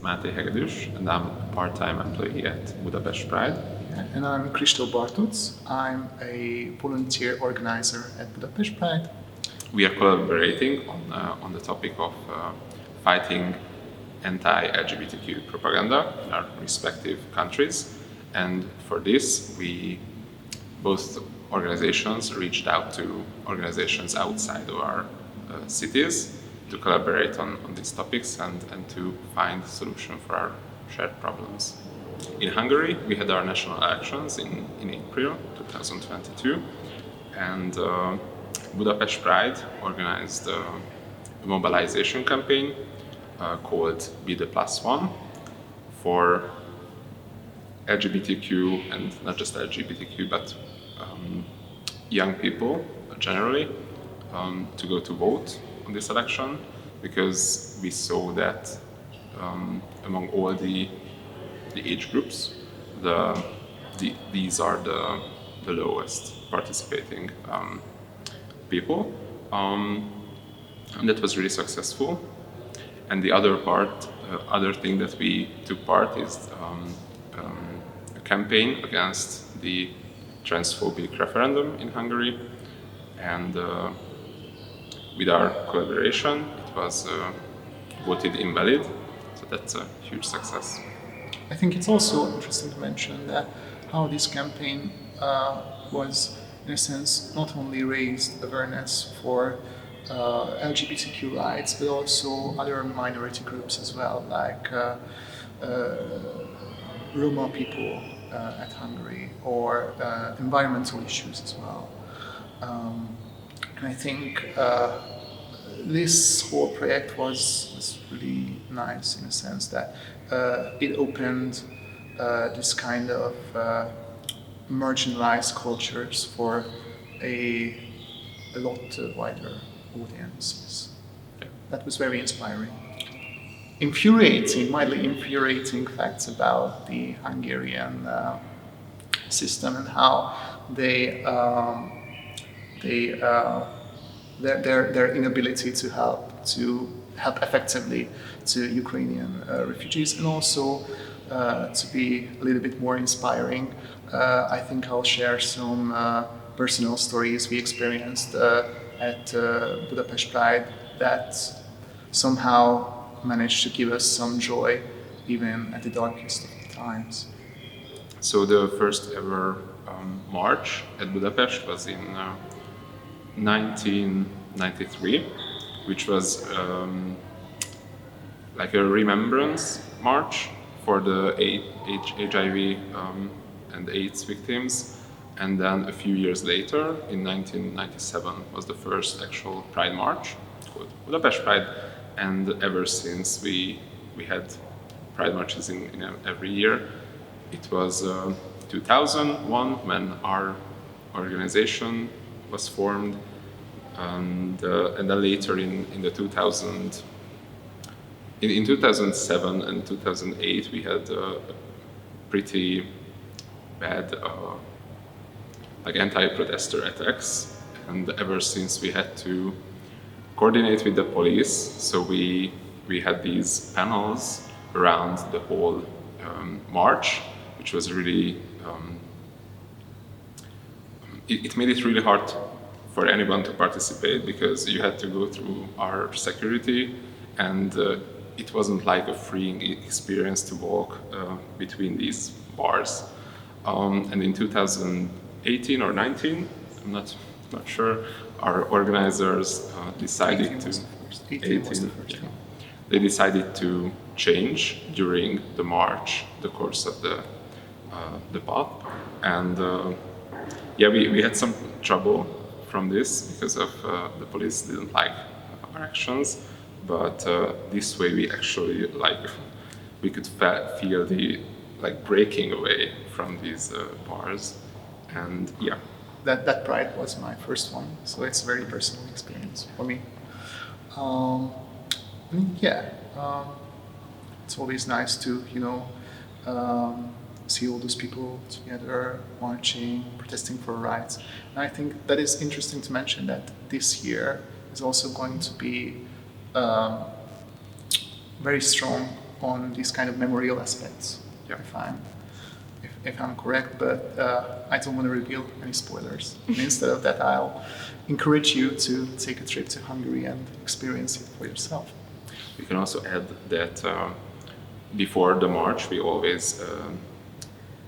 Hegedus, and I'm a part-time employee at Budapest Pride. And I'm Kristóf Bartucz. I'm a volunteer organizer at Budapest Pride. We are collaborating on the topic of fighting anti-LGBTQ propaganda in our respective countries. And for this, both organizations reached out to organizations outside of our cities to collaborate on these topics and to find a solution for our shared problems. In Hungary, we had our national elections in April 2022, and Budapest Pride organized a mobilization campaign called Bile +1 for LGBTQ, and not just LGBTQ, but young people generally, to go to vote on this election, because we saw that among all the age groups, these are the lowest participating people, and that was really successful. And the other thing that we took part is a campaign against the transphobic referendum in Hungary, and with our collaboration it was voted invalid, so that's a huge success. I think it's also interesting to mention that how this campaign was, in a sense, not only raised awareness for LGBTQ rights, but also other minority groups as well, like Roma people at Hungary, or environmental issues as well. And I think this whole project was really nice in a sense that it opened this kind of marginalized cultures for a lot wider audiences. That was very inspiring. Mildly infuriating facts about the Hungarian system and how their inability to help effectively to Ukrainian refugees, and also to be a little bit more inspiring, I think I'll share some personal stories we experienced at Budapest Pride that somehow managed to give us some joy even at the darkest of the times. So the first ever march at Budapest was in 1993, which was like a remembrance march for the HIV and AIDS victims. And then a few years later, in 1997, was the first actual Pride March called Budapest Pride. And ever since we had Pride marches in every year. It was 2001 when our organization was formed, and then later in 2007 and 2008 we had a pretty bad like anti-protester attacks, and ever since we had to coordinate with the police, so we had these panels around the whole march, which was really it made it really hard for anyone to participate, because you had to go through our security, and it wasn't like a freeing experience to walk between these bars. And in 2018 or 19, I'm not sure, our organizers decided 18 to... was the first. 18 was the first, yeah. They decided to change during the march the course of the path, and we had some trouble from this because of the police didn't like our actions, but this way we actually we could feel the breaking away from these bars, and yeah. That Pride was my first one, so it's a very personal experience for me. It's always nice to see all those people together, marching, protesting for rights. And I think that is interesting to mention that this year is also going to be very strong on these kind of memorial aspects, Yeah. if I'm correct, but I don't want to reveal any spoilers. And instead of that, I'll encourage you to take a trip to Hungary and experience it for yourself. We can also add that before the march, we always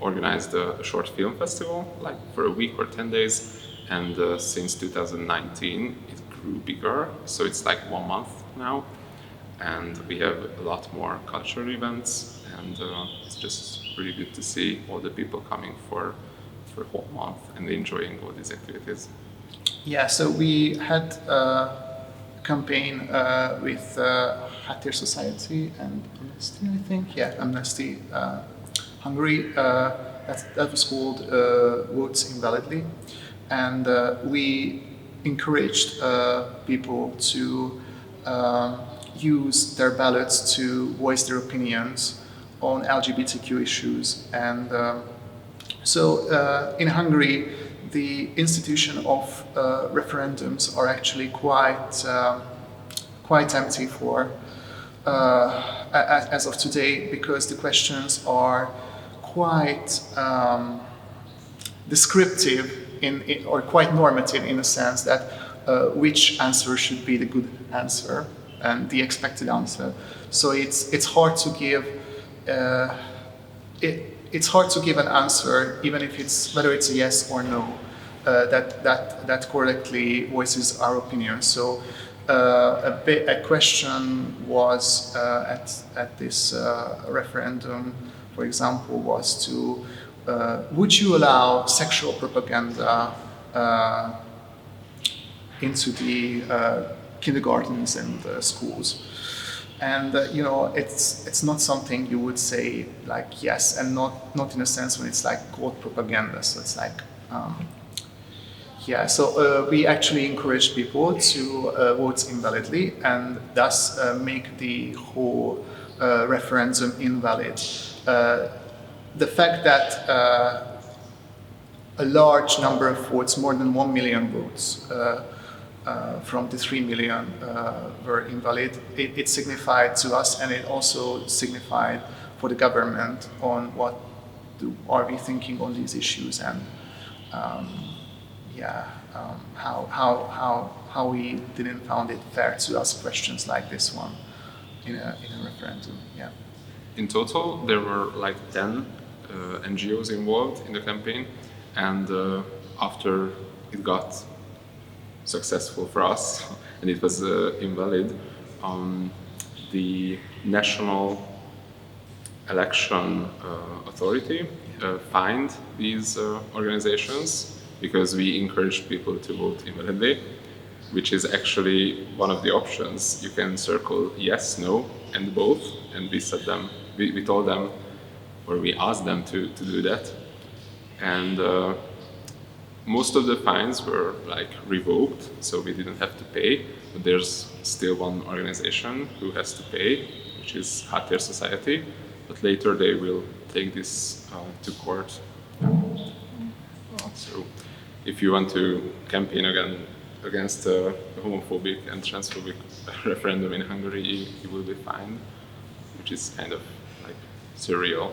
organized a short film festival, like for a week or 10 days, and since 2019 it grew bigger, so it's like 1 month now, and we have a lot more cultural events, and it's just really good to see all the people coming for a whole month and enjoying all these activities. Yeah, so we had a campaign with Háttér Society and Amnesty, I think. Yeah, Amnesty Hungary. That was called Votes Invalidly. And we encouraged people to use their ballots to voice their opinions on LGBTQ issues. And so in Hungary, the institution of referendums are actually quite empty for as of today, because the questions are quite descriptive or quite normative in the sense that which answer should be the good answer and the expected answer. So it's hard to give it's hard to give an answer, even if whether it's a yes or no, that correctly voices our opinion. So a question was at this referendum, for example, was to would you allow sexual propaganda into the kindergartens and schools? And it's not something you would say like yes, and not in a sense when it's like called propaganda. So it's like So we actually encourage people to vote invalidly and thus make the whole referendum invalid. The fact that a large number of votes, more than 1 million votes from the 3 million were invalid, it signified to us, and it also signified for the government on what are we thinking on these issues, and how we didn't found it fair to ask questions like this one in a referendum. Yeah. In total, there were like 10 NGOs involved in the campaign, and after it got successful for us and it was invalid, the National Election Authority fined these organizations because we encouraged people to vote invalidly, which is actually one of the options. You can circle yes, no, and both, and we told them, or we asked them to do that. And most of the fines were like revoked, so we didn't have to pay, but there's still one organization who has to pay, which is Háttér Society, but later they will take this to court. So if you want to campaign against a homophobic and transphobic referendum in Hungary, you will be fined, which is kind of like surreal.